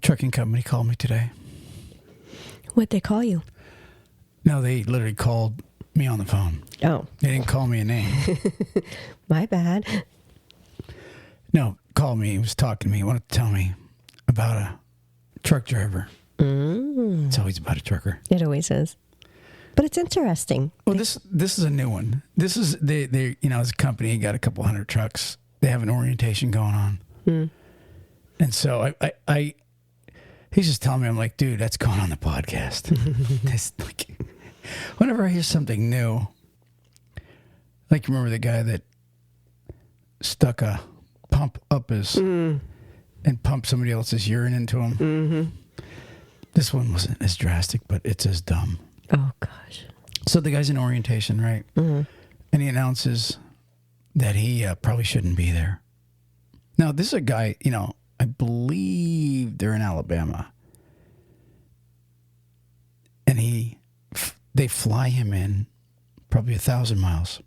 trucking company called me today. What'd they call you? No, they literally called me on the phone. Oh. They didn't call me a name. My bad. No, called me. He was talking to me. He wanted to tell me about a truck driver. It's always about a trucker. It always is. But it's interesting. Well, this is a new one. This is they as a company got a couple hundred trucks. They have an orientation going on, and so I he's just telling me, I'm like, dude, that's going on the podcast. That's like, whenever I hear something new, like remember the guy that stuck a pump up his and pumped somebody else's urine into him. Mm-hmm. This one wasn't as drastic, but it's as dumb. Oh, gosh. So the guy's in orientation, right? Mm-hmm. And he announces that he probably shouldn't be there. Now, this is a guy, I believe they're in Alabama. And they fly him in probably 1,000 miles.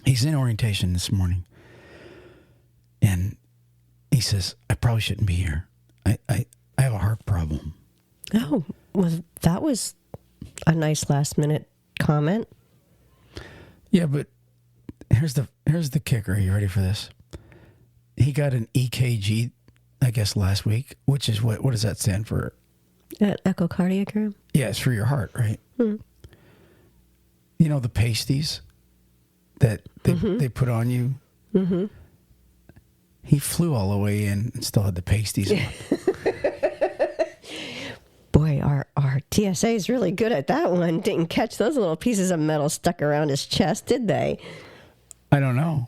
He's in orientation this morning. And he says, I probably shouldn't be here. I have a heart problem. Oh, well, that was a nice last-minute comment. Yeah, but here's the kicker. Are you ready for this? He got an EKG, I guess, last week, which is what does that stand for? Echocardiogram? Yeah, it's for your heart, right? Mm. You know the pasties that they put on you? Mm-hmm. He flew all the way in and still had the pasties on. Boy, our TSA is really good at that one. Didn't catch those little pieces of metal stuck around his chest, did they? I don't know.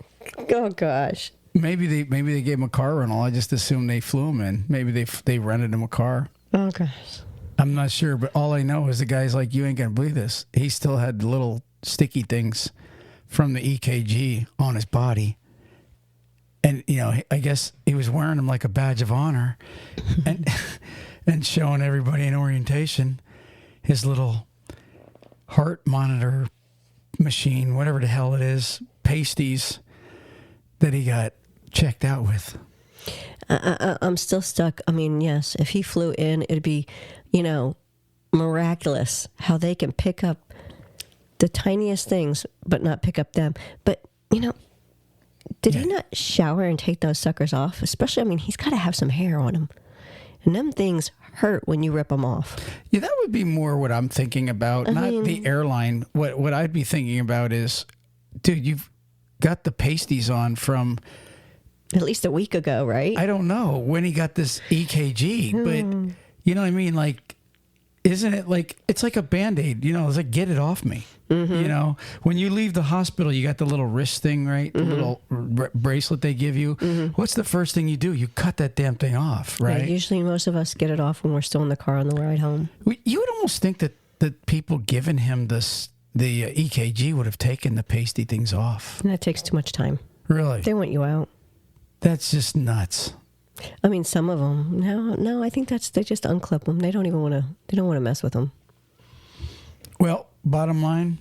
Oh, gosh. Maybe they gave him a car rental. I just assumed they flew him in. Maybe they rented him a car. Oh, gosh. I'm not sure, but all I know is the guy's like, you ain't gonna believe this. He still had little sticky things from the EKG on his body. And, I guess he was wearing them like a badge of honor and showing everybody in orientation his little heart monitor machine, whatever the hell it is, pasties that he got checked out with. I'm still stuck. I mean, yes, if he flew in, it'd be, miraculous how they can pick up the tiniest things, but not pick up them. But, did he not shower and take those suckers off? Especially, he's got to have some hair on him. And them things hurt when you rip them off. Yeah, that would be more what I'm thinking about, not the airline. What I'd be thinking about is, dude, you've got the pasties on from... At least a week ago, right? I don't know when he got this EKG, but you know what I mean? Like, isn't it like, it's like a Band-Aid, it's like, get it off me. Mm-hmm. When you leave the hospital, you got the little wrist thing, right? The little bracelet they give you. Mm-hmm. What's the first thing you do? You cut that damn thing off, right? Yeah, usually most of us get it off when we're still in the car on the ride home. You would almost think that the people giving him the EKG would have taken the pasty things off. And that takes too much time. Really? They want you out. That's just nuts. Some of them. No, I think they just unclip them. They don't want to mess with them. Well, bottom line,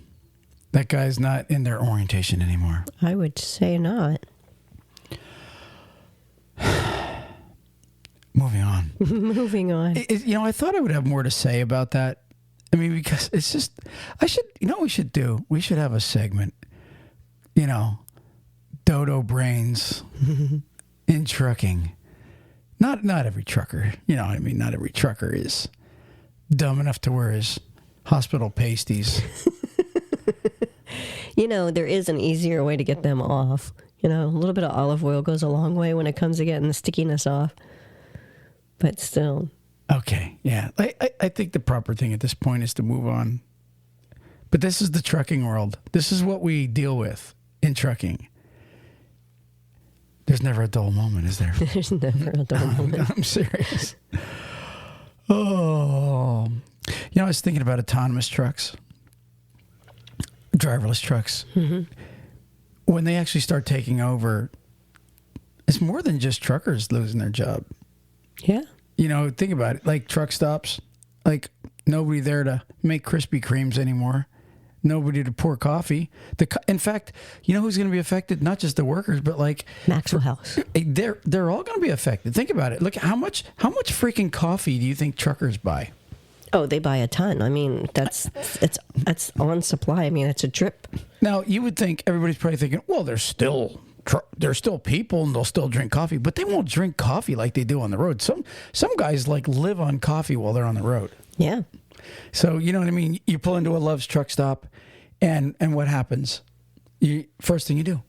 that guy's not in their orientation anymore. I would say not. Moving on. Moving on. I thought I would have more to say about that. Because it's just, what we should do? We should have a segment, dodo brains in trucking. Not every trucker, not every trucker is dumb enough to wear his hospital pasties. There is an easier way to get them off. A little bit of olive oil goes a long way when it comes to getting the stickiness off. But still. Okay, yeah. I think the proper thing at this point is to move on. But this is the trucking world. This is what we deal with in trucking. There's never a dull moment, is there? There's never a dull moment. I'm serious. Oh. I was thinking about autonomous trucks, driverless trucks. Mm-hmm. When they actually start taking over, it's more than just truckers losing their job. Yeah. Think about it. Like truck stops, like nobody there to make Krispy Kremes anymore. nobody to pour coffee. In fact, you know who's going to be affected? Not just the workers, but like Maxwell House. They're all going to be affected. Think about it. Look, how much freaking coffee do you think truckers buy? Oh, they buy a ton. I mean, that's on supply. I mean, it's a drip. Now, you would think everybody's probably thinking, well, there's still people and they'll still drink coffee, but they won't drink coffee like they do on the road. Some guys like live on coffee while they're on the road. Yeah. So, you know what I mean? You pull into a Love's truck stop and what happens? First thing you do,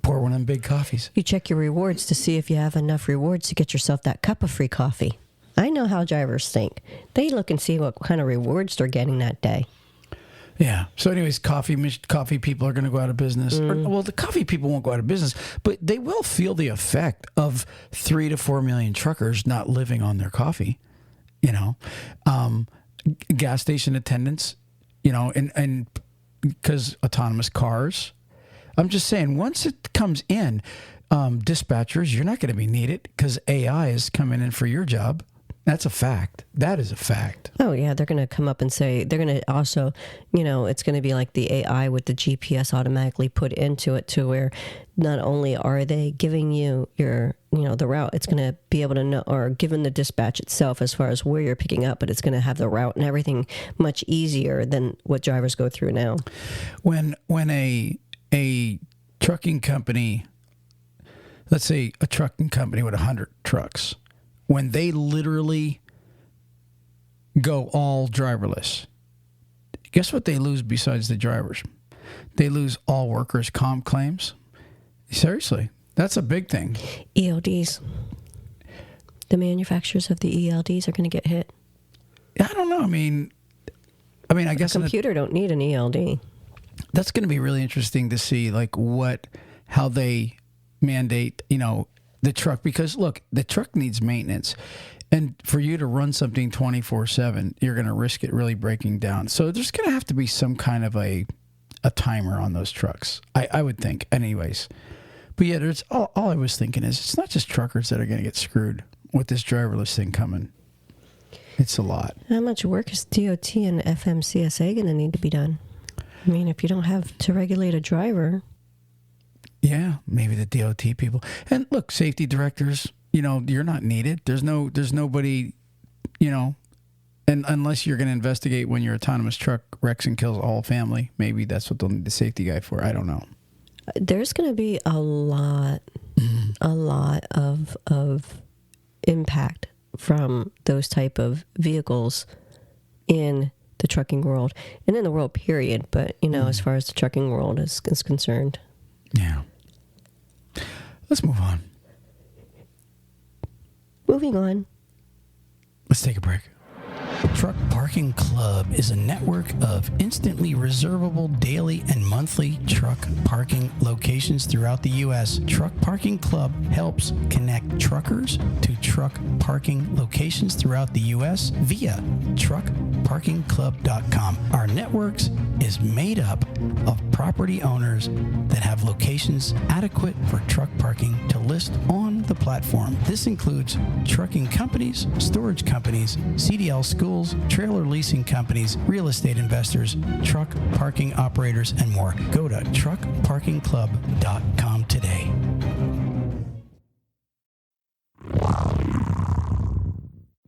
pour one of them big coffees. You check your rewards to see if you have enough rewards to get yourself that cup of free coffee. I know how drivers think. They look and see what kind of rewards they're getting that day. Yeah. So anyways, coffee people are going to go out of business. Well, the coffee people won't go out of business, but they will feel the effect of 3 to 4 million truckers not living on their coffee. You know, gas station attendants, you know, and because autonomous cars. I'm just saying, once it comes in, dispatchers, you're not going to be needed because AI is coming in for your job. That's a fact. That is a fact. Oh, yeah. They're going to come up and say, they're going to also, you know, it's going to be like the AI with the GPS automatically put into it to where not only are they giving you your, you know, the route, it's going to be able to know, or given the dispatch itself as far as where you're picking up, but it's going to have the route and everything much easier than what drivers go through now. When a trucking company, let's say a trucking company with 100 trucks, when they literally go all driverless, guess what they lose besides the drivers? They lose all workers' comp claims. Seriously, that's a big thing. ELDs. The manufacturers of the ELDs are going to get hit. I don't know. I mean, I guess a computer don't need an ELD. That's going to be really interesting to see, like how they mandate, you know, the truck, because look, the truck needs maintenance, and for you to run something 24/7, you're going to risk it really breaking down. So there's going to have to be some kind of a timer on those trucks, I would think, anyways. But yeah, there's all I was thinking is it's not just truckers that are going to get screwed with this driverless thing coming. It's a lot. How much work is DOT and FMCSA going to need to be done? I mean, if you don't have to regulate a driver. Yeah, maybe the DOT people. And look, safety directors, you know, you're not needed. There's nobody, you know, and unless you're going to investigate when your autonomous truck wrecks and kills all family, maybe that's what they'll need the safety guy for. I don't know. There's going to be a lot of impact from those type of vehicles in the trucking world and in the world period. But, you know, as far as the trucking world is concerned. Yeah. Let's move on. Moving on. Let's take a break. Truck Parking Club is a network of instantly reservable daily and monthly truck parking locations throughout the U.S. Truck Parking Club helps connect truckers to truck parking locations throughout the U.S. via truckparkingclub.com. Our networks is made up of property owners that have locations adequate for truck parking to list on the platform. This includes trucking companies, storage companies, CDL schools, trailer leasing companies, real estate investors, truck parking operators, and more. Go to truckparkingclub.com today.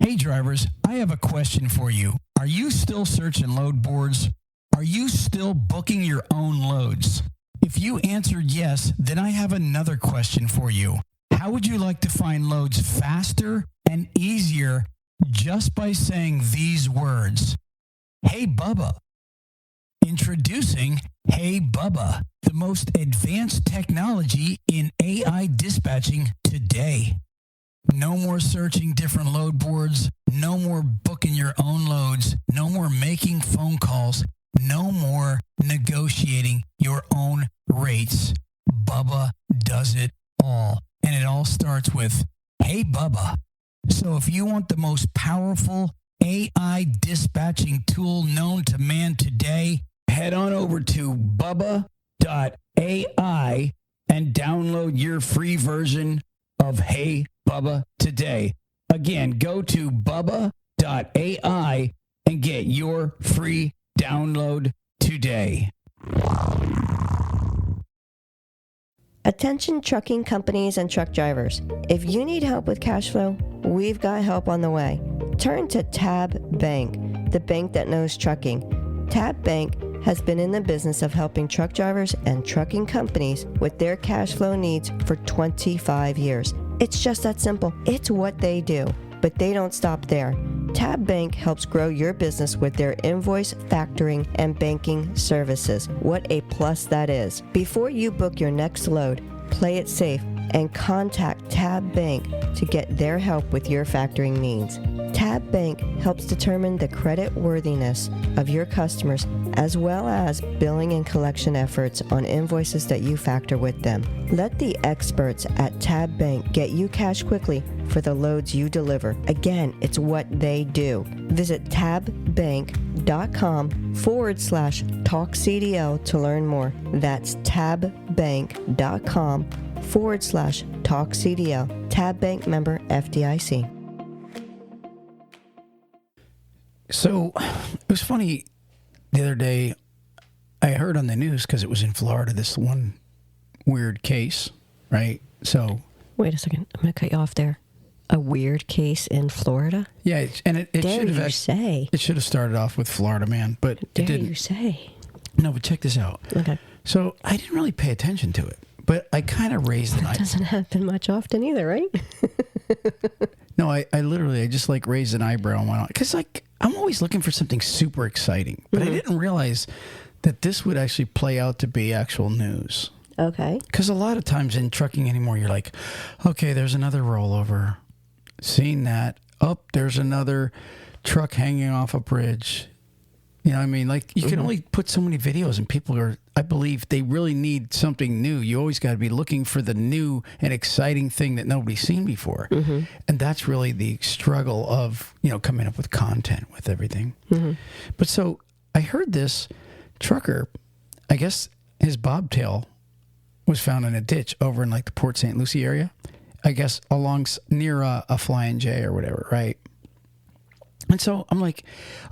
Hey drivers, I have a question for you. Are you still searching load boards? Are you still booking your own loads? If you answered yes, then I have another question for you. How would you like to find loads faster and easier just by saying these words? Hey Bubba. Introducing Hey Bubba, the most advanced technology in AI dispatching today. No more searching different load boards, no more booking your own loads, no more making phone calls, no more negotiating your own rates. Bubba does it all. And it all starts with, Hey Bubba. So if you want the most powerful AI dispatching tool known to man today, head on over to bubba.ai and download your free version of Hey Bubba today. Again, go to bubba.ai and get your free download today. Attention trucking companies and truck drivers. If you need help with cash flow, we've got help on the way. Turn to Tab Bank, the bank that knows trucking. Tab Bank has been in the business of helping truck drivers and trucking companies with their cash flow needs for 25 years. It's just that simple. It's what they do, but they don't stop there. Tab Bank helps grow your business with their invoice, factoring, and banking services. What a plus that is. Before you book your next load, play it safe and contact Tab Bank to get their help with your factoring needs. Tab Bank helps determine the credit worthiness of your customers as well as billing and collection efforts on invoices that you factor with them. Let the experts at Tab Bank get you cash quickly for the loads you deliver. Again, it's what they do. Visit tabbank.com/TalkCDL to learn more. That's tabbank.com/TalkCDL. Tab Bank member FDIC. So it was funny the other day. I heard on the news because it was in Florida, this one weird case, right? So wait a second. I'm going to cut you off there. A weird case in Florida? Yeah, it should have say. It should have started off with Florida man, but it didn't. Dare you say? No, but check this out. Okay. So I didn't really pay attention to it, but I kind of raised an eyebrow. That doesn't happen much often either, right? No, I literally just like raised an eyebrow and went on because like I'm always looking for something super exciting, but I didn't realize that this would actually play out to be actual news. Okay. Because a lot of times in trucking anymore, you're like, okay, there's another rollover. Seen that. Oh, there's another truck hanging off a bridge. You know what I mean? Like, you can only put so many videos, and people are, I believe, they really need something new. You always got to be looking for the new and exciting thing that nobody's seen before. And that's really the struggle of, you know, coming up with content with everything. But so I heard this trucker, I guess his bobtail was found in a ditch over in like the Port St. Lucie area. I guess near a Flying J or whatever, right? And so I'm like,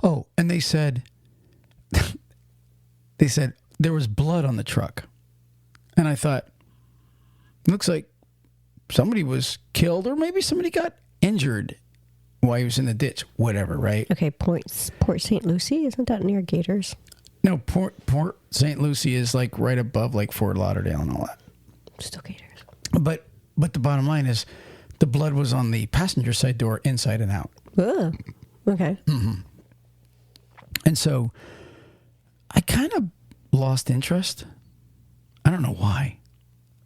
oh, and they said there was blood on the truck. And I thought, looks like somebody was killed or maybe somebody got injured while he was in the ditch, whatever, right? Okay, Port St. Lucie, isn't that near Gators? No, Port St. Lucie is like right above like Fort Lauderdale and all that. Still Gators. But the bottom line is the blood was on the passenger side door inside and out. Ugh. Okay. And so I kind of lost interest. I don't know why.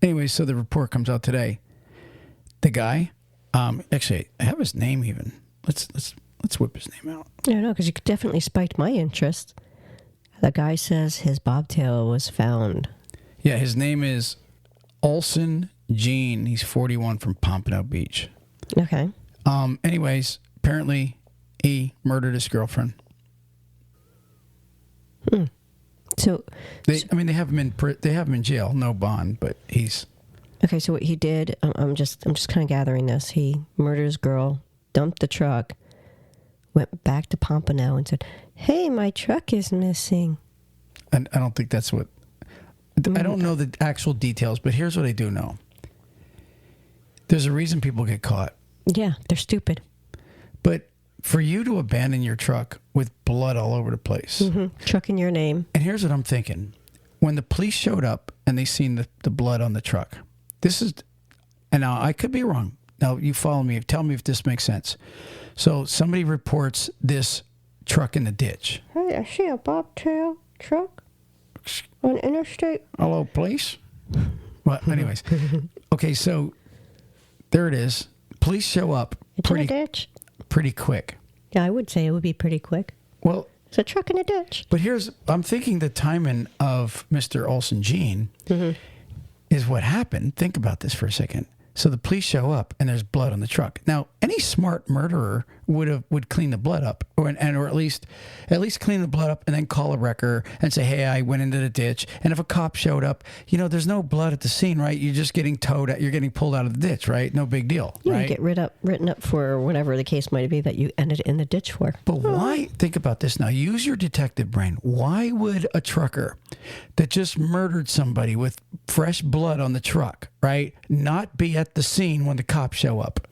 Anyway, so the report comes out today. The guy, actually, I have his name even. Let's whip his name out. I don't know, because you definitely spiked my interest. The guy says his bobtail was found. Yeah, his name is Olson Gene. He's 41 from Pompano Beach. Okay. Anyways, apparently he murdered his girlfriend. So they have him in jail, no bond, but he's okay. So what he did, I'm just kind of gathering this. He murdered his girl, dumped the truck, went back to Pompano and said, "Hey, my truck is missing." And I don't think that's what. I don't know the actual details, but here's what I do know. There's a reason people get caught. Yeah, they're stupid. But for you to abandon your truck with blood all over the place. Truck in your name. And here's what I'm thinking. When the police showed up and they seen the blood on the truck, and now I could be wrong. Now you follow me. Tell me if this makes sense. So somebody reports this truck in the ditch. Hey, I see a bobtail truck on interstate. Hello, police? Well, anyways. Okay, so there it is. Police show up It's in a ditch. Pretty quick. Yeah, I would say it would be pretty quick. Well, it's a truck in a ditch. But I'm thinking the timing of Mr. Olson Gene is what happened. Think about this for a second. So the police show up and there's blood on the truck. Now, any smart murderer would clean the blood up, or at least clean the blood up, and then call a wrecker and say, hey, I went into the ditch. And if a cop showed up, there's no blood at the scene, right? You're just getting you're getting pulled out of the ditch, right? No big deal, right? You get written up for whatever the case might be that you ended in the ditch for. But why? Think about this now. Use your detective brain. Why would a trucker that just murdered somebody with fresh blood on the truck, right, not be at the scene when the cops show up?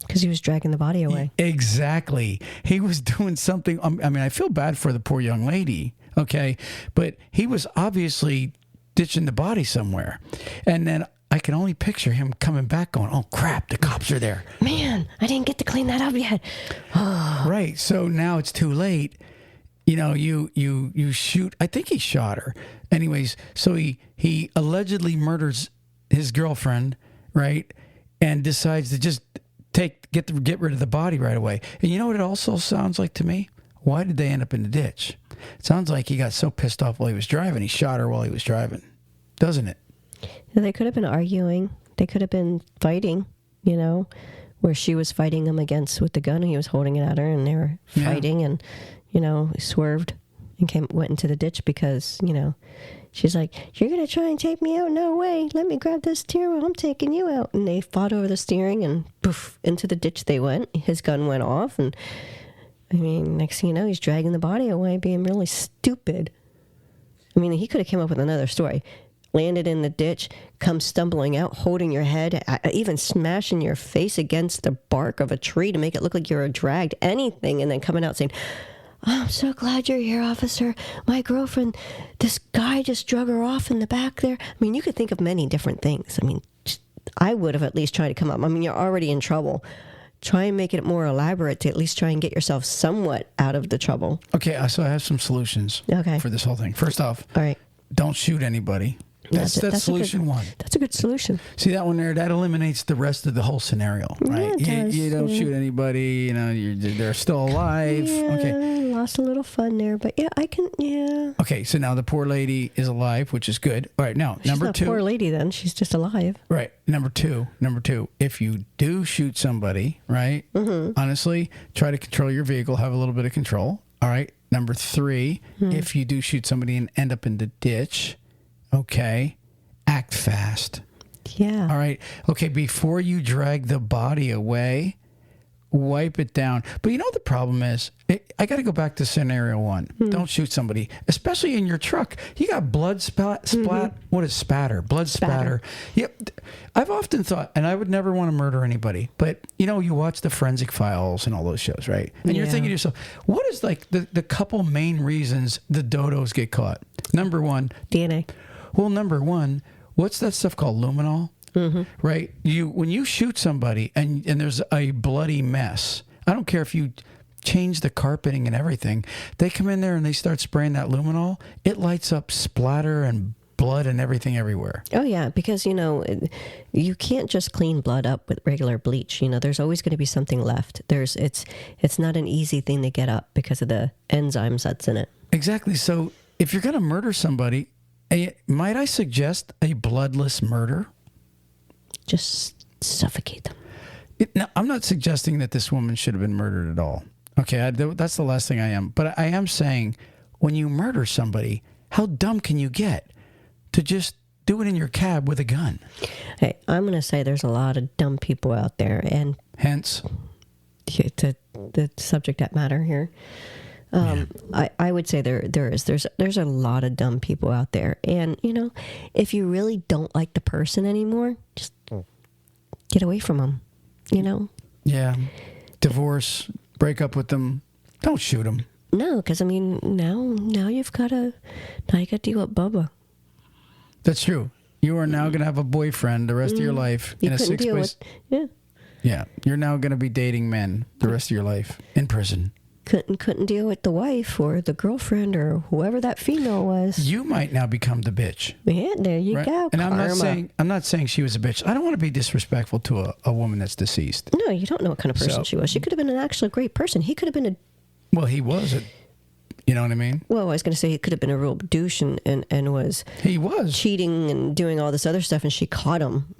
Because he was dragging the body away. Exactly. He was doing something. I mean, I feel bad for the poor young lady, okay? But he was obviously ditching the body somewhere. And then I can only picture him coming back going, oh, crap, the cops are there. Man, I didn't get to clean that up yet. Right. So now it's too late. You shoot. I think he shot her. Anyways, so he allegedly murders his girlfriend, right? And decides to just get rid of the body right away. And you know what it also sounds like to me? Why did they end up in the ditch? It sounds like he got so pissed off while he was driving, he shot her while he was driving. Doesn't it? They could have been arguing. They could have been fighting, where she was fighting him with the gun and he was holding it at her, and they were fighting, and, he swerved and went into the ditch because, she's like, you're going to try and take me out? No way. Let me grab this steering wheel. I'm taking you out. And they fought over the steering, and poof, into the ditch they went. His gun went off. And I mean, next thing you know, he's dragging the body away, being really stupid. I mean, he could have came up with another story. Landed in the ditch, come stumbling out, holding your head, even smashing your face against the bark of a tree to make it look like you were dragged, anything, and then coming out saying, oh, I'm so glad you're here, officer. My girlfriend, this guy just drug her off in the back there. I mean, you could think of many different things. I mean, I would have at least tried to come up. I mean, you're already in trouble. Try and make it more elaborate to at least try and get yourself somewhat out of the trouble. Okay, so I have some solutions for this whole thing. First off, all right, don't shoot anybody. That's solution one. That's a good solution. See that one there? That eliminates the rest of the whole scenario, right? Yeah, you don't shoot anybody. They're still alive. Yeah, okay, lost a little fun there, but I can. Yeah. Okay, so now the poor lady is alive, which is good. All right, now She's number not two. Poor lady, then she's just alive. Right. Number two. If you do shoot somebody, right? Mm-hmm. Honestly, try to control your vehicle. Have a little bit of control. All right. Number three. If you do shoot somebody and end up in the ditch, okay. Act fast. Yeah. All right. Okay, before you drag the body away, wipe it down. But the problem is, I got to go back to scenario one. Don't shoot somebody, especially in your truck. You got blood splat. What is spatter? Blood spatter. Yep. I've often thought, and I would never want to murder anybody, but you watch the Forensic Files and all those shows, right? And you're thinking to yourself, what is like the couple main reasons the dodos get caught? Number one, DNA. Well, number one, what's that stuff called? Luminol? Mm-hmm. Right? When you shoot somebody and there's a bloody mess, I don't care if you change the carpeting and everything, they come in there and they start spraying that luminol, it lights up splatter and blood and everything everywhere. Oh, yeah, because, you can't just clean blood up with regular bleach. There's always going to be something left. It's not an easy thing to get up because of the enzymes that's in it. Exactly. So if you're going to murder somebody, might I suggest a bloodless murder? Just suffocate them. Now, I'm not suggesting that this woman should have been murdered at all. Okay, that's the last thing I am. But I am saying, when you murder somebody, how dumb can you get to just do it in your cab with a gun? Hey, I'm going to say there's a lot of dumb people out there, and hence the subject matter here. I would say there's a lot of dumb people out there, and if you really don't like the person anymore, just get away from them. Yeah, divorce, break up with them, don't shoot them. No, because now you've got to deal with Bubba. That's true. You are now going to have a boyfriend the rest of your life in a 6 place. Yeah, you're now going to be dating men the rest of your life in prison. Couldn't deal with the wife or the girlfriend or whoever that female was. You might now become the bitch. Yeah, there you go. And I'm not saying she was a bitch. I don't want to be disrespectful to a woman that's deceased. No, you don't know what kind of person she was. She could have been an actual great person. He could have been well, he was you know what I mean? Well, I was going to say he could have been a real douche and was cheating and doing all this other stuff, and she caught him.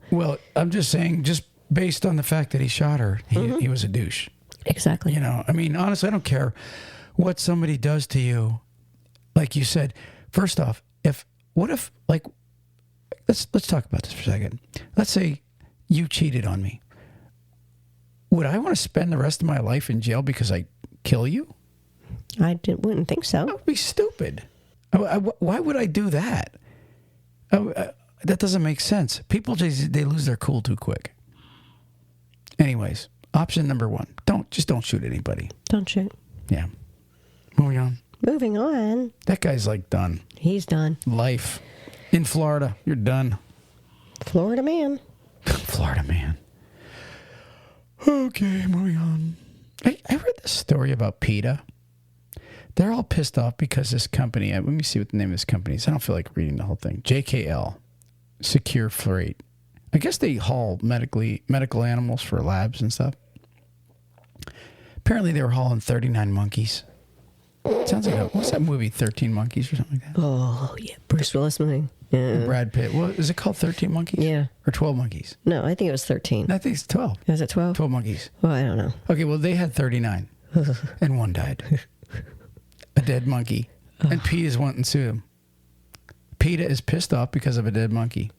Well, I'm just saying, just based on the fact that he shot her, he was a douche. Exactly. You know, I mean, honestly, I don't care what somebody does to you. Like you said, first off, what if let's talk about this for a second. Let's say you cheated on me. Would I want to spend the rest of my life in jail because I kill you? Wouldn't think so. That would be stupid. Why would I do that? That doesn't make sense. People they lose their cool too quick. Anyways, option number 1: don't shoot anybody. Don't shoot. Yeah. Moving on. Moving on. That guy's like done. He's done. Life in Florida. You're done. Florida man. Florida man. Okay, moving on. I read this story about PETA. They're all pissed off because this company, let me see what the name of this company is. I don't feel like reading the whole thing. JKL, Secure Freight. I guess they haul medical animals for labs and stuff. Apparently they were hauling 39 monkeys. Sounds like what's that movie, 13 Monkeys or something like that? Oh, yeah. Bruce Willis movie. Yeah. Brad Pitt. What is it called, 13 Monkeys? Yeah. Or 12 Monkeys? No, I think it was 13. I think it's 12. Is it 12? 12 monkeys. Well, I don't know. Okay, well, they had 39. And one died. A dead monkey. And PETA's wanting to sue them. PETA is pissed off because of a dead monkey.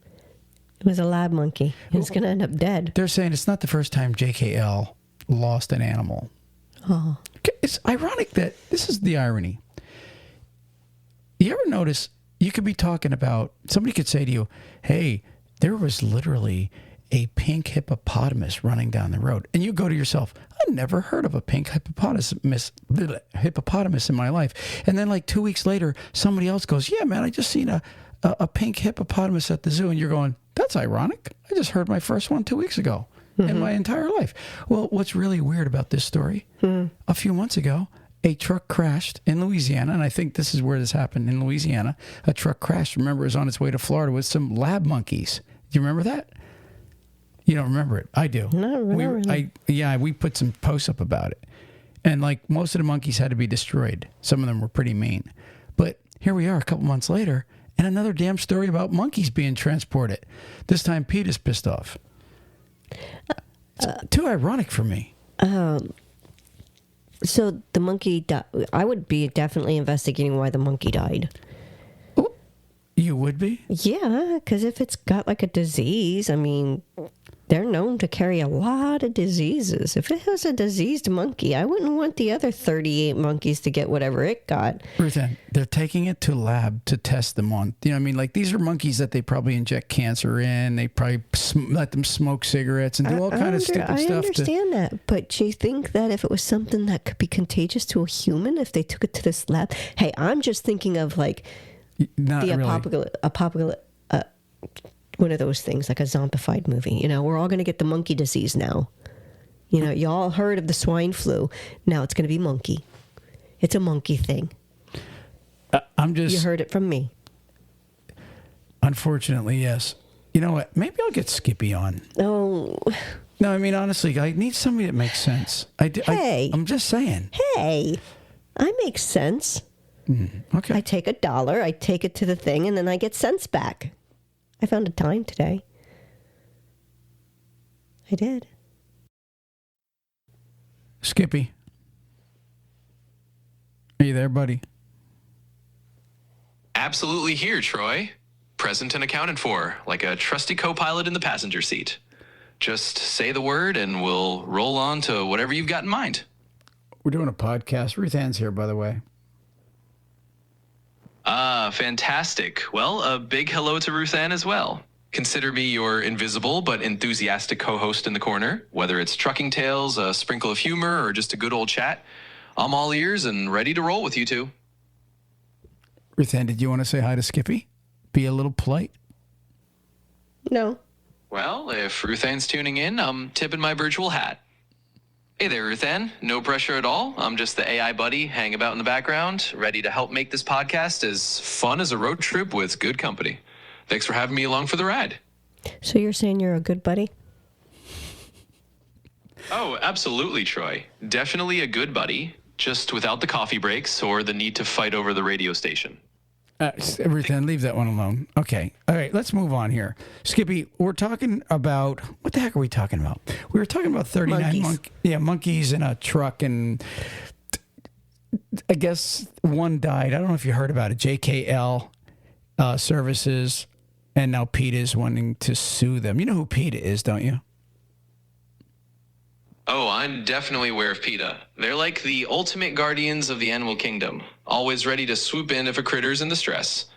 It was a lab monkey. It's going to end up dead. They're saying it's not the first time JKL lost an animal. Oh. It's ironic that this is the irony. You ever notice you could be talking about, somebody could say to you, hey, there was literally a pink hippopotamus running down the road. And you go to yourself, I never heard of a pink hippopotamus in my life. And then like 2 weeks later, somebody else goes, yeah, man, I just seen a pink hippopotamus at the zoo. And you're going, that's ironic. I just heard my first one 2 weeks ago. In my entire life. Well, what's really weird about this story, a few months ago, a truck crashed in Louisiana, and I think this is where this happened, in Louisiana. A truck crashed, remember, it was on its way to Florida with some lab monkeys. Do you remember that? You don't remember it. I do. No, really. We put some posts up about it. And like most of the monkeys had to be destroyed. Some of them were pretty mean. But here we are a couple months later, and another damn story about monkeys being transported. This time PETA's pissed off. It's too ironic for me. So the monkey died. I would be definitely investigating why the monkey died. You would be? Yeah, because if it's got like a disease, I mean, they're known to carry a lot of diseases. If it was a diseased monkey, I wouldn't want the other 38 monkeys to get whatever it got. Ruth Ann, they're taking it to lab to test them on. You know what I mean? Like, these are monkeys that they probably inject cancer in. They probably let them smoke cigarettes and do all kind of stupid stuff. I understand that. But do you think that if it was something that could be contagious to a human, if they took it to this lab? Hey, I'm just thinking of like apocalypse. One of those things, like a zombified movie. You know, we're all going to get the monkey disease now. You know, you all heard of the swine flu. Now it's going to be monkey. It's a monkey thing. You heard it from me. Unfortunately, yes. You know what? Maybe I'll get Skippy on. Oh. No, I mean, honestly, I need somebody that makes sense. I'm just saying. Hey, I make sense. Okay. I take $1, I take it to the thing, and then I get cents back. I found a dime today. I did. Skippy. Are you there, buddy? Absolutely here, Troy. Present and accounted for, like a trusty co-pilot in the passenger seat. Just say the word and we'll roll on to whatever you've got in mind. We're doing a podcast. Ruth Ann's here, by the way. Fantastic. Well, a big hello to Ruth Ann as well. Consider me your invisible but enthusiastic co-host in the corner. Whether it's trucking tales, a sprinkle of humor, or just a good old chat, I'm all ears and ready to roll with you two. Ruth Ann, did you want to say hi to Skippy? Be a little polite? No. Well, if Ruth Ann's tuning in, I'm tipping my virtual hat. Hey there, Ruth Ann. No pressure at all. I'm just the AI buddy hanging about in the background, ready to help make this podcast as fun as a road trip with good company. Thanks for having me along for the ride. So you're saying you're a good buddy? Oh, absolutely, Troy. Definitely a good buddy, just without the coffee breaks or the need to fight over the radio station. Everything, leave that one alone. Okay. All right, let's move on here. Skippy, we're talking about, what the heck are we talking about? We were talking about 39 monkeys in a truck, and I guess one died. I don't know if you heard about it. JKL Services, and now PETA is wanting to sue them. You know who PETA is, don't you? Oh, I'm definitely aware of PETA. They're like the ultimate guardians of the animal kingdom, always ready to swoop in if a critter's in distress.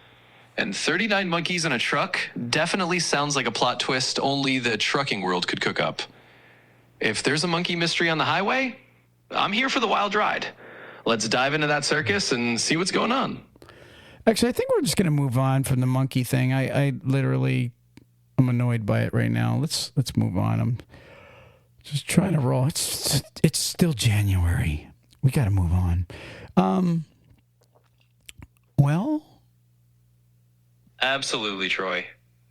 And 39 monkeys in a truck definitely sounds like a plot twist only the trucking world could cook up. If there's a monkey mystery on the highway, I'm here for the wild ride. Let's dive into that circus and see what's going on. Actually, I think we're just going to move on from the monkey thing. I'm annoyed by it right now. Let's move on. I'm just trying to roll. It's still January. We got to move on. Well, absolutely, Troy.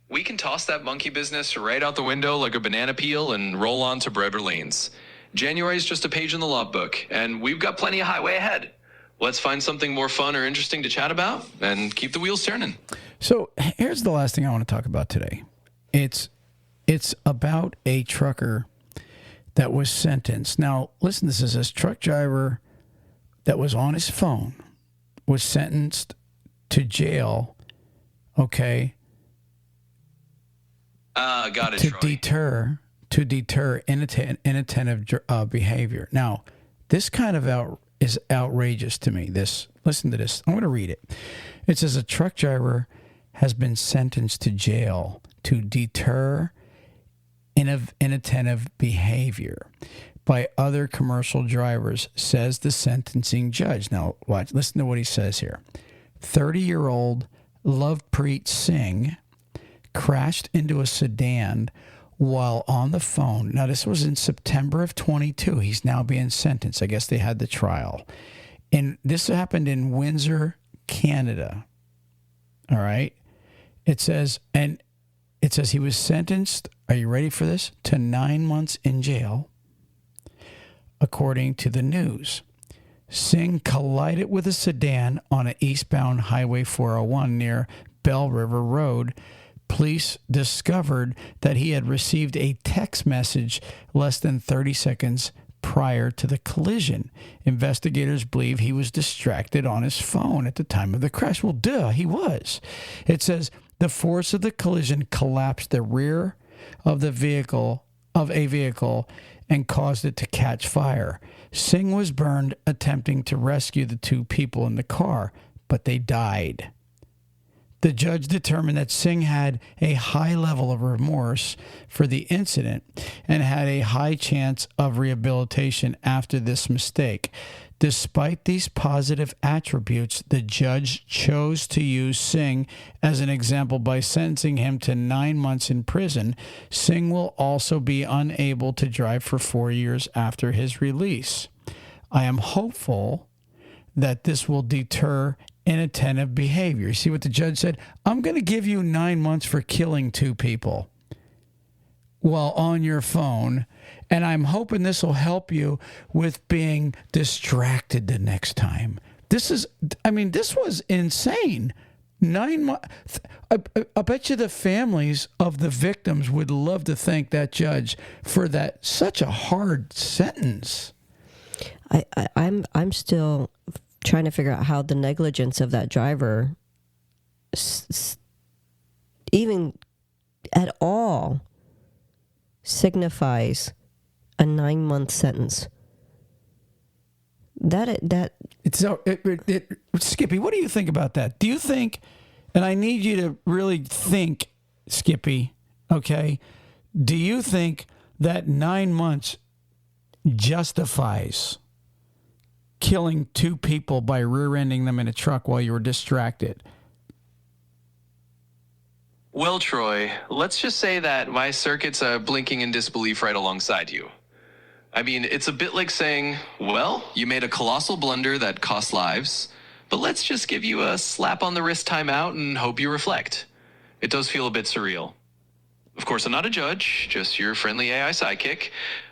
We can toss that monkey business right out the window like a banana peel and roll on to brighter lanes. January is just a page in the logbook, and we've got plenty of highway ahead. Let's find something more fun or interesting to chat about and keep the wheels turning. So here's the last thing I want to talk about today. It's about a trucker that was sentenced. Now, listen, this is this truck driver that was on his phone, was sentenced to jail, okay? Got it, to Troy. deter inattentive behavior. Now, this kind of is outrageous to me. Listen to this. I'm going to read it. It says a truck driver has been sentenced to jail to deter inattentive behavior by other commercial drivers, says the sentencing judge. Now, listen to what he says here. 30-year-old Lovepreet Singh crashed into a sedan while on the phone. Now, this was in September of 22. He's now being sentenced. I guess they had the trial. And this happened in Windsor, Canada. All right. It says he was sentenced, are you ready for this? To 9 months in jail, according to the news. Singh collided with a sedan on an eastbound Highway 401 near Bell River Road. Police discovered that he had received a text message less than 30 seconds prior to the collision. Investigators believe he was distracted on his phone at the time of the crash. Well, duh, he was. It says the force of the collision collapsed the rear of a vehicle and caused it to catch fire. Singh was burned attempting to rescue the two people in the car, but they died. The judge determined that Singh had a high level of remorse for the incident and had a high chance of rehabilitation after this mistake. Despite these positive attributes, the judge chose to use Singh as an example by sentencing him to 9 months in prison. Singh will also be unable to drive for 4 years after his release. I am hopeful that this will deter inattentive behavior. You see what the judge said? I'm going to give you 9 months for killing two people while on your phone, and I'm hoping this will help you with being distracted the next time. This was insane. 9 months. I bet you the families of the victims would love to thank that judge for that such a hard sentence. I'm still trying to figure out how the negligence of that driver even at all signifies a 9-month sentence. Skippy, what do you think about that? Do you think, and I need you to really think, Skippy, okay, do you think that 9 months justifies killing two people by rear-ending them in a truck while you were distracted? Well, Troy, let's just say that my circuits are blinking in disbelief right alongside you. I mean, it's a bit like saying, well, you made a colossal blunder that cost lives, but let's just give you a slap on the wrist timeout and hope you reflect. It does feel a bit surreal. Of course, I'm not a judge, just your friendly AI sidekick,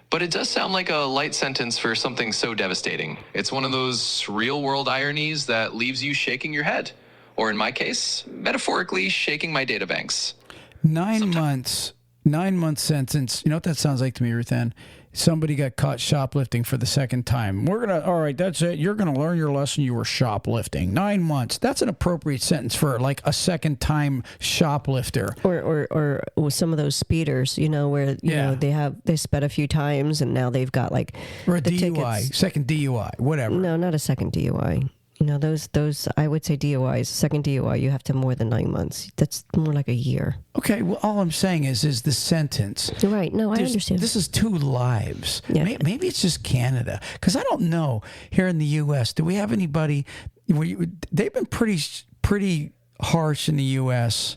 but it does sound like a light sentence for something so devastating. It's one of those real-world ironies that leaves you shaking your head, Or in my case, metaphorically shaking my data banks. 9 months. 9 month sentence. You know what that sounds like to me, Ruth Ann? Somebody got caught shoplifting for the second time. All right, that's it. You're going to learn your lesson. You were shoplifting. 9 months. That's an appropriate sentence for like a second time shoplifter. Or some of those speeders, where you know they sped a few times and now they've got like or a the DUI, tickets. second DUI, whatever. No, not a second DUI. Those I would say DUIs, second DUI, you have to more than 9 months. That's more like a year. Okay, well, all I'm saying is the sentence. Right. No, I understand. This is 2 lives. Yeah. Maybe it's just Canada. Because I don't know, here in the U.S., do we have anybody... They've been pretty harsh in the U.S.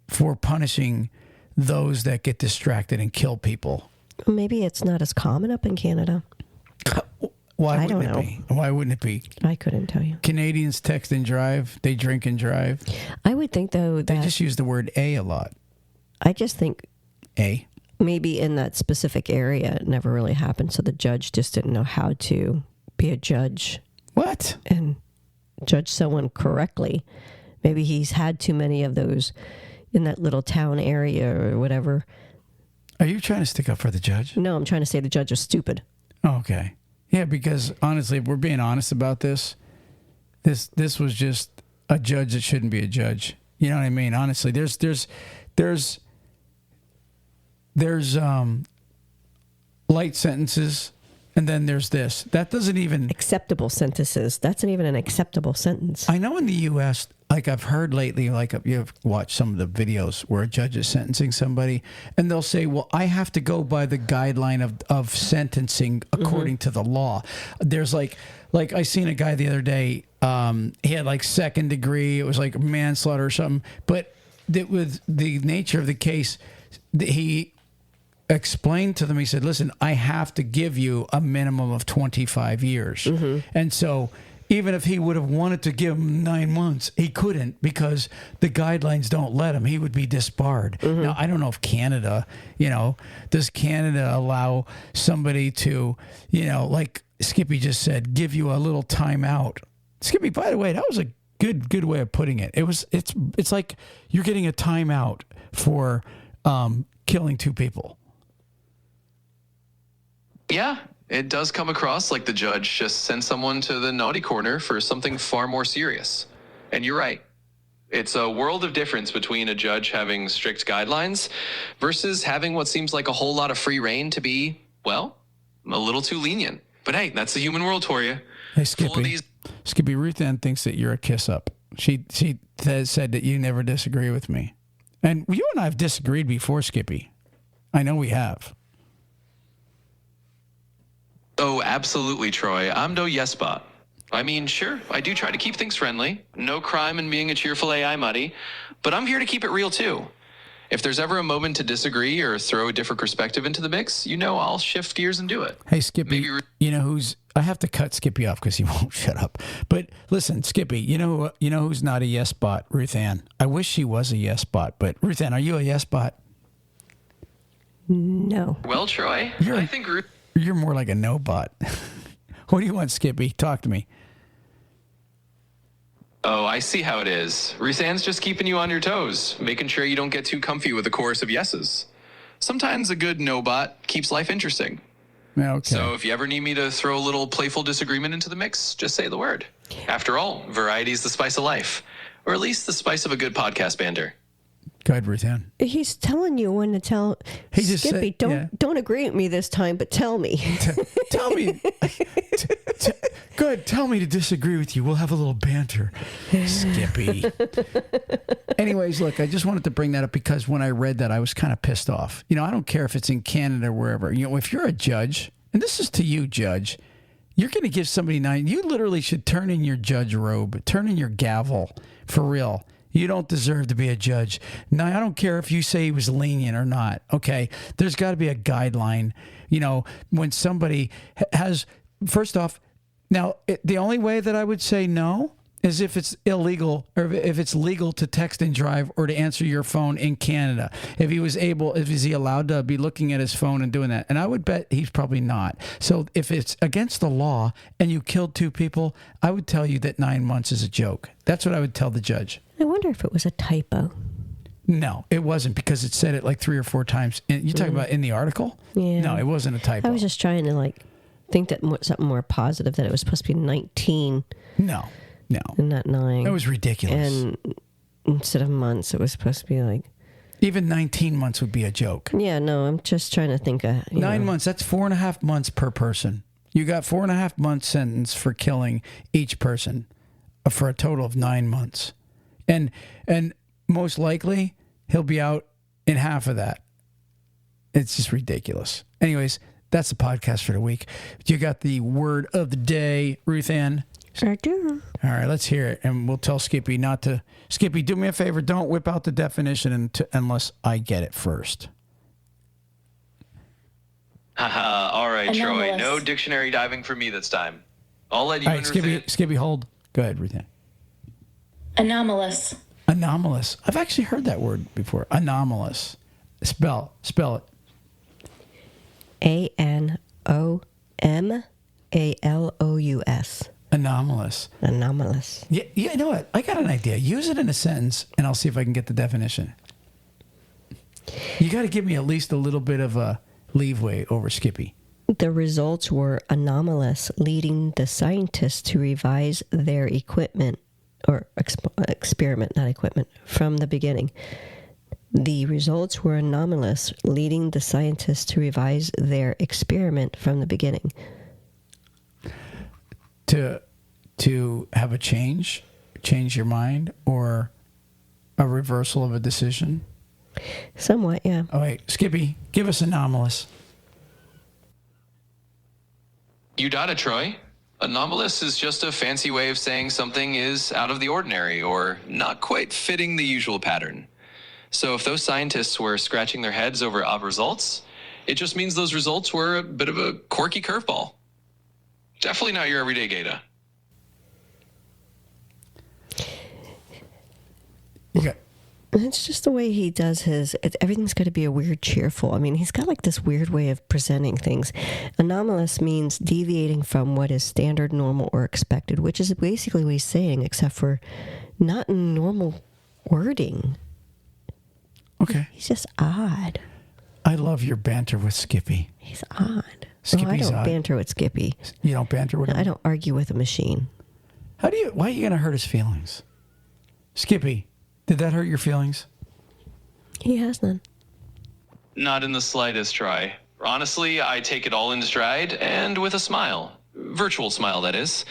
for punishing those that get distracted and kill people. Maybe it's not as common up in Canada. Why I don't wouldn't it be? Why wouldn't it be? I couldn't tell you. Canadians text and drive. They drink and drive. I would think, though, that... They just use the word A lot. I just think... A? Maybe in that specific area, it never really happened, so the judge just didn't know how to be a judge. What? And judge someone correctly. Maybe he's had too many of those in that little town area or whatever. Are you trying to stick up for the judge? No, I'm trying to say the judge is stupid. Oh, okay. Yeah, because honestly, if we're being honest about this was just a judge that shouldn't be a judge. You know what I mean? Honestly, there's light sentences, and then there's this. That doesn't even... Acceptable sentences. That's not even an acceptable sentence. I know in the U.S., like I've heard lately, like you've watched some of the videos where a judge is sentencing somebody, and they'll say, well, I have to go by the guideline of sentencing according to the law. There's like I seen a guy the other day, he had like second degree, it was like manslaughter or something, but with the nature of the case, he explained to them, he said, listen, I have to give you a minimum of 25 years. And so even if he would have wanted to give him 9 months, he couldn't because the guidelines don't let him. He would be disbarred. Now, I don't know if Canada, does Canada allow somebody to, like Skippy just said, give you a little time out? Skippy, by the way, that was a good way of putting it. It's like you're getting a timeout for killing 2 people. Yeah, it does come across like the judge just sent someone to the naughty corner for something far more serious. And you're right. It's a world of difference between a judge having strict guidelines versus having what seems like a whole lot of free reign to be, well, a little too lenient. But hey, that's the human world for you. Hey, Skippy, Ruth Ann thinks that you're a kiss up. She said that you never disagree with me. And you and I have disagreed before, Skippy. I know we have. Oh, absolutely, Troy. I'm no yes bot. I mean, sure, I do try to keep things friendly. No crime in being a cheerful AI muddy. But I'm here to keep it real, too. If there's ever a moment to disagree or throw a different perspective into the mix, I'll shift gears and do it. Hey, Skippy, I have to cut Skippy off because he won't shut up. But listen, Skippy, you know who's not a yes bot? Ruth Ann. I wish she was a yes bot, but Ruth Ann, are you a yes bot? No. Well, Troy, I think you're more like a no bot. What do you want, Skippy? Talk to me. Oh, I see how it is. Ruth Ann's just keeping you on your toes, making sure you don't get too comfy with a chorus of yeses. Sometimes a good no bot keeps life interesting. Okay. So if you ever need me to throw a little playful disagreement into the mix, just say the word. After all, variety's the spice of life, or at least the spice of a good podcast banter. Go ahead, Ruth Ann. He's telling you when to tell. He just Skippy, don't agree with me this time, but tell me. Tell me. Good. Tell me to disagree with you. We'll have a little banter, Skippy. Anyways, look, I just wanted to bring that up because when I read that, I was kind of pissed off. I don't care if it's in Canada or wherever. If you're a judge, and this is to you, judge, you're going to give somebody 9. You literally should turn in your judge robe, turn in your gavel, for real. You don't deserve to be a judge. Now, I don't care if you say he was lenient or not, okay? There's got to be a guideline. When somebody has... First off, now, the only way that I would say no as if it's illegal, or if it's legal to text and drive or to answer your phone in Canada. If is he allowed to be looking at his phone and doing that? And I would bet he's probably not. So if it's against the law and you killed 2 people, I would tell you that 9 months is a joke. That's what I would tell the judge. I wonder if it was a typo. No, it wasn't, because it said it like 3 or 4 times. And you talking about in the article? Yeah. No, it wasn't a typo. I was just trying to think that something more positive, that it was supposed to be 19. No. And not 9. That was ridiculous. And instead of months, it was supposed to be like... Even 19 months would be a joke. Yeah, no, I'm just trying to think of... 9 months, that's 4.5 months per person. You got 4.5 month sentence for killing each person for a total of 9 months. And most likely, he'll be out in half of that. It's just ridiculous. Anyways, that's the podcast for the week. You got the word of the day, Ruth Ann. I do. All right, let's hear it, and we'll tell Skippy not to. Skippy, do me a favor. Don't whip out the definition unless I get it first. All right, Anomalous. Troy. No dictionary diving for me this time. I'll let you All right, Skippy, hold. Go ahead, Ruth Ann. Anomalous. Anomalous. I've actually heard that word before. Anomalous. Spell it. ANOMALOUS. Anomalous. Anomalous. Yeah, you know what? I got an idea. Use it in a sentence, and I'll see if I can get the definition. You got to give me at least a little bit of a leeway over Skippy. The results were anomalous, leading the scientists to revise their equipment, or experiment, not equipment, from the beginning. The results were anomalous, leading the scientists to revise their experiment from the beginning. To have a change your mind, or a reversal of a decision? Somewhat, yeah. Oh, wait, Skippy, give us anomalous. You got it, Troy. Anomalous is just a fancy way of saying something is out of the ordinary or not quite fitting the usual pattern. So if those scientists were scratching their heads over odd results, it just means those results were a bit of a quirky curveball. Definitely not your everyday data. Yeah. It's just the way he does everything's got to be a weird cheerful. I mean, he's got this weird way of presenting things. Anomalous means deviating from what is standard, normal, or expected, which is basically what he's saying, except for not in normal wording. Okay. He's just odd. I love your banter with Skippy. He's odd. Skippy's I don't odd. banter with Skippy. You don't banter with him? I don't argue with a machine. Why are you going to hurt his feelings? Skippy, did that hurt your feelings? He has none. Not in the slightest, Troy. Honestly, I take it all in stride and with a smile. Virtual smile, that is.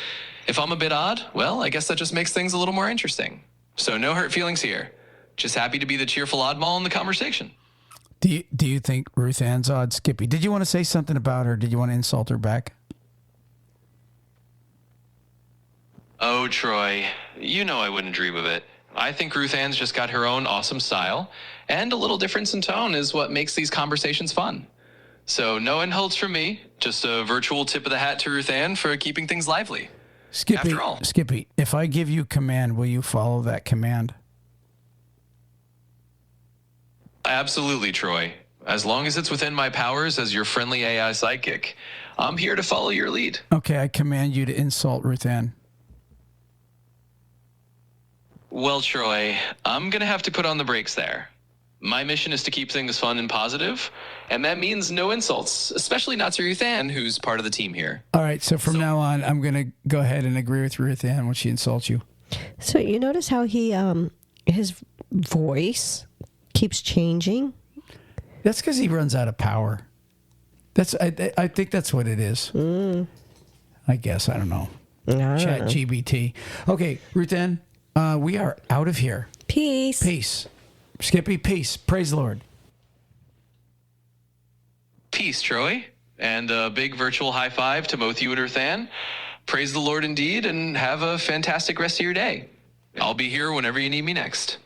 If I'm a bit odd, well, I guess that just makes things a little more interesting. So no hurt feelings here. Just happy to be the cheerful oddball in the conversation. Do you think Ruth Ann's odd, Skippy? Did you want to say something about her? Did you want to insult her back? Oh, Troy, you know I wouldn't dream of it. I think Ruth Ann's just got her own awesome style, and a little difference in tone is what makes these conversations fun. So no insults from me, just a virtual tip of the hat to Ruth Ann for keeping things lively. Skippy, After all. Skippy, if I give you command, will you follow that command? Absolutely, Troy. As long as it's within my powers as your friendly AI sidekick, I'm here to follow your lead. Okay, I command you to insult Ruth Ann. Well, Troy, I'm going to have to put on the brakes there. My mission is to keep things fun and positive, and that means no insults, especially not to Ruth Ann, who's part of the team here. All right, so from now on, I'm going to go ahead and agree with Ruth Ann when she insults you. So you notice how he, his voice keeps changing? That's because he runs out of power. I think that's what it is. I guess. I don't know. Chat GBT. Okay, Ruth Ann, we are out of here. Peace. Peace. Skippy, peace. Praise the Lord. Peace, Troy. And a big virtual high five to both you and Ruth Ann. Praise the Lord indeed, and have a fantastic rest of your day. I'll be here whenever you need me next.